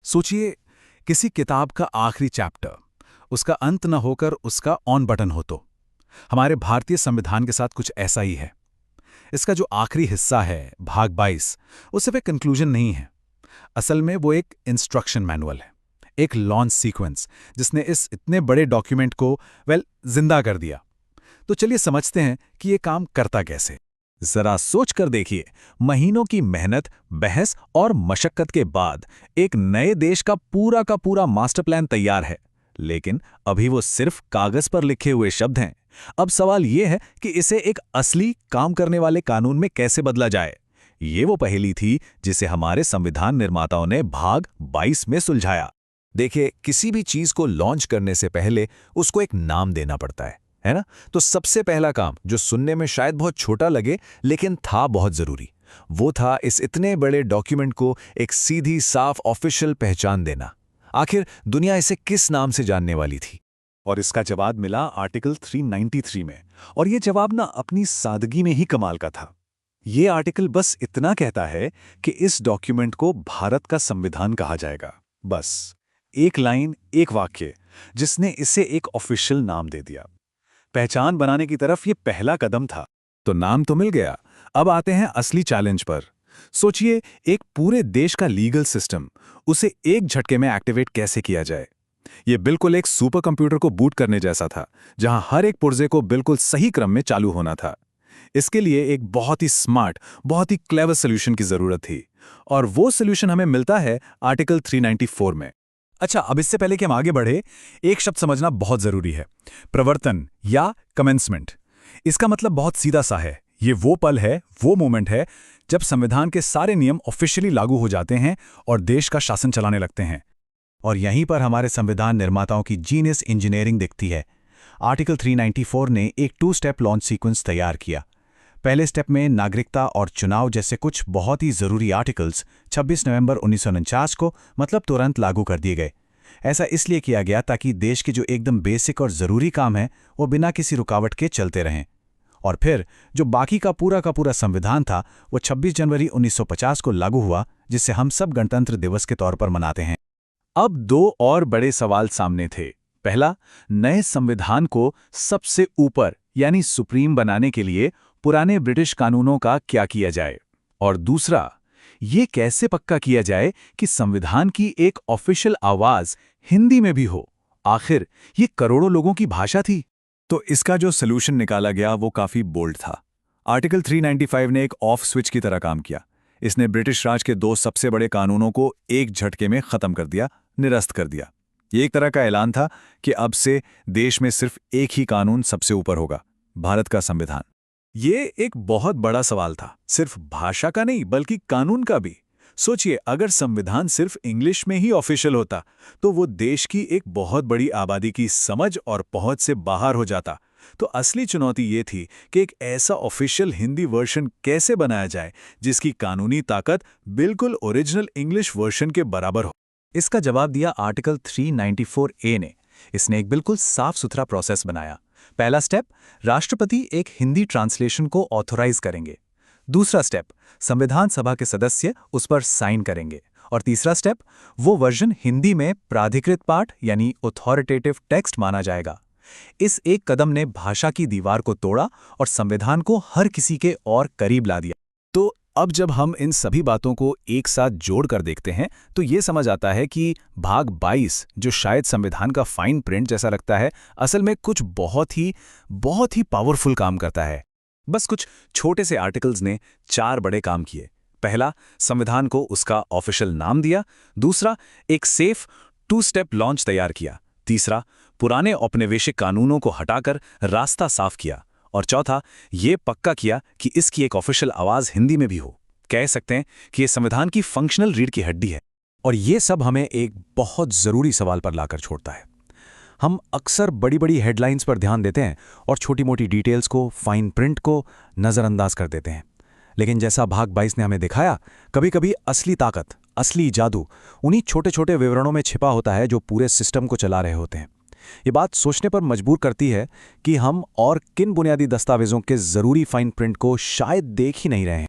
सोचिए, किसी किताब का आखिरी चैप्टर, उसका अंत न होकर उसका ऑन बटन हो तो। हमारे भारतीय संविधान के साथ कुछ ऐसा ही है। इसका जो आखिरी हिस्सा है, भाग 22, वो सिर्फ एक कंक्लूजन नहीं है। असल में वो एक इंस्ट्रक्शन मैनुअल है, एक लॉन्च सीक्वेंस, जिसने इस इतने बड़े डॉक्यूमेंट को जिंदा कर दिया। तो चलिए समझते हैं कि ये काम करता कैसे। जरा सोच कर देखिए, महीनों की मेहनत, बहस और मशक्कत के बाद एक नए देश का पूरा मास्टर प्लान तैयार है। लेकिन अभी वो सिर्फ कागज पर लिखे हुए शब्द हैं। अब सवाल ये है कि इसे एक असली काम करने वाले कानून में कैसे बदला जाए। ये वो पहेली थी जिसे हमारे संविधान निर्माताओं ने भाग 22 में सुलझाया। देखिए, किसी भी चीज को लॉन्च करने से पहले उसको एक नाम देना पड़ता है ना? तो सबसे पहला काम, जो सुनने में शायद बहुत छोटा लगे लेकिन था बहुत जरूरी, वो था इस इतने बड़े डॉक्यूमेंट को एक सीधी साफ ऑफिशियल पहचान देना। आखिर दुनिया इसे किस नाम से जानने वाली थी? और इसका जवाब मिला आर्टिकल 393 में। और ये जवाब ना अपनी सादगी में ही कमाल का था। ये आर्टिकल बस इतना कहता है कि इस डॉक्यूमेंट को भारत का संविधान कहा जाएगा। बस एक लाइन, एक वाक्य, जिसने इसे एक ऑफिशियल नाम दे दिया। पहचान बनाने की तरफ ये पहला कदम था। तो नाम तो मिल गया, अब आते हैं असली चैलेंज पर। सोचिए, एक पूरे देश का लीगल सिस्टम, उसे एक झटके में एक्टिवेट कैसे किया जाए। ये बिल्कुल एक सुपर कंप्यूटर को बूट करने जैसा था, जहां हर एक पुर्जे को बिल्कुल सही क्रम में चालू होना था। इसके लिए एक बहुत ही स्मार्ट, बहुत ही क्लेवर सोल्यूशन की जरूरत थी, और वो सोल्यूशन हमें मिलता है आर्टिकल 394 में। अच्छा, अब इससे पहले कि हम आगे बढ़े, एक शब्द समझना बहुत जरूरी है, प्रवर्तन या कमेंसमेंट। इसका मतलब बहुत सीधा सा है। ये वो पल है, वो मोमेंट है, जब संविधान के सारे नियम ऑफिशियली लागू हो जाते हैं और देश का शासन चलाने लगते हैं। और यहीं पर हमारे संविधान निर्माताओं की जीनियस इंजीनियरिंग दिखती है। आर्टिकल 394 ने एक 2 स्टेप लॉन्च सीक्वेंस तैयार किया। पहले स्टेप में नागरिकता और चुनाव जैसे कुछ बहुत ही जरूरी आर्टिकल्स 26 नवंबर 1949 को मतलब तुरंत लागू कर दिए गए। ऐसा इसलिए किया गया ताकि देश के जो एकदम बेसिक और जरूरी काम है वो बिना किसी रुकावट के चलते रहें। और फिर जो बाकी का पूरा संविधान था, वो 26 जनवरी 1950 को लागू हुआ, जिसे हम सब गणतंत्र दिवस के तौर पर मनाते हैं। अब 2 और बड़े सवाल सामने थे। पहला, नए संविधान को सबसे ऊपर यानी सुप्रीम बनाने के लिए पुराने ब्रिटिश कानूनों का क्या किया जाए, और दूसरा, ये कैसे पक्का किया जाए कि संविधान की एक ऑफिशियल आवाज हिंदी में भी हो। आखिर ये करोड़ों लोगों की भाषा थी। तो इसका जो सलूशन निकाला गया वो काफी बोल्ड था। आर्टिकल 395 ने एक ऑफ स्विच की तरह काम किया। इसने ब्रिटिश राज के 2 सबसे बड़े कानूनों को एक झटके में खत्म कर दिया, निरस्त कर दिया। ये एक तरह का ऐलान था कि अब से देश में सिर्फ एक ही कानून सबसे ऊपर होगा, भारत का संविधान। ये एक बहुत बड़ा सवाल था, सिर्फ भाषा का नहीं बल्कि कानून का भी। सोचिए, अगर संविधान सिर्फ इंग्लिश में ही ऑफिशियल होता तो वो देश की एक बहुत बड़ी आबादी की समझ और पहुंच से बाहर हो जाता। तो असली चुनौती ये थी कि एक ऐसा ऑफिशियल हिंदी वर्जन कैसे बनाया जाए जिसकी कानूनी ताकत बिल्कुल ओरिजिनल इंग्लिश वर्जन के बराबर हो। इसका जवाब दिया आर्टिकल 394A ने। इसने एक बिल्कुल साफ सुथरा प्रोसेस बनाया। पहला स्टेप, राष्ट्रपति एक हिंदी ट्रांसलेशन को ऑथोराइज करेंगे। दूसरा स्टेप, संविधान सभा के सदस्य उस पर साइन करेंगे। और तीसरा स्टेप, वो वर्जन हिंदी में प्राधिकृत पाठ यानी ऑथोरिटेटिव टेक्स्ट माना जाएगा। इस एक कदम ने भाषा की दीवार को तोड़ा और संविधान को हर किसी के और करीब ला दिया। तो अब जब हम इन सभी बातों को एक साथ जोड़कर देखते हैं तो ये समझ आता है कि भाग 22, जो शायद संविधान का फाइन प्रिंट जैसा लगता है, असल में कुछ बहुत ही पावरफुल काम करता है। बस कुछ छोटे से आर्टिकल्स ने 4 बड़े काम किए। पहला, संविधान को उसका ऑफिशियल नाम दिया। दूसरा, एक सेफ 2 स्टेप लॉन्च तैयार किया। तीसरा, पुराने औपनिवेशिक कानूनों को हटाकर रास्ता साफ किया। और चौथा, ये पक्का किया कि इसकी एक ऑफिशियल आवाज हिंदी में भी हो। कह सकते हैं कि ये संविधान की फंक्शनल रीढ़ की हड्डी है। और ये सब हमें एक बहुत जरूरी सवाल पर लाकर छोड़ता है। हम अक्सर बड़ी हेडलाइंस पर ध्यान देते हैं और छोटी मोटी डिटेल्स को, फाइन प्रिंट को नजरअंदाज कर देते हैं। लेकिन जैसा भाग 22 ने हमें दिखाया, कभी-कभी असली ताकत, असली जादू उन्हीं छोटे विवरणों में छिपा होता है जो पूरे सिस्टम को चला रहे होते हैं। ये बात सोचने पर मजबूर करती है कि हम और किन बुनियादी दस्तावेजों के जरूरी फाइन प्रिंट को शायद देख ही नहीं रहे हैं।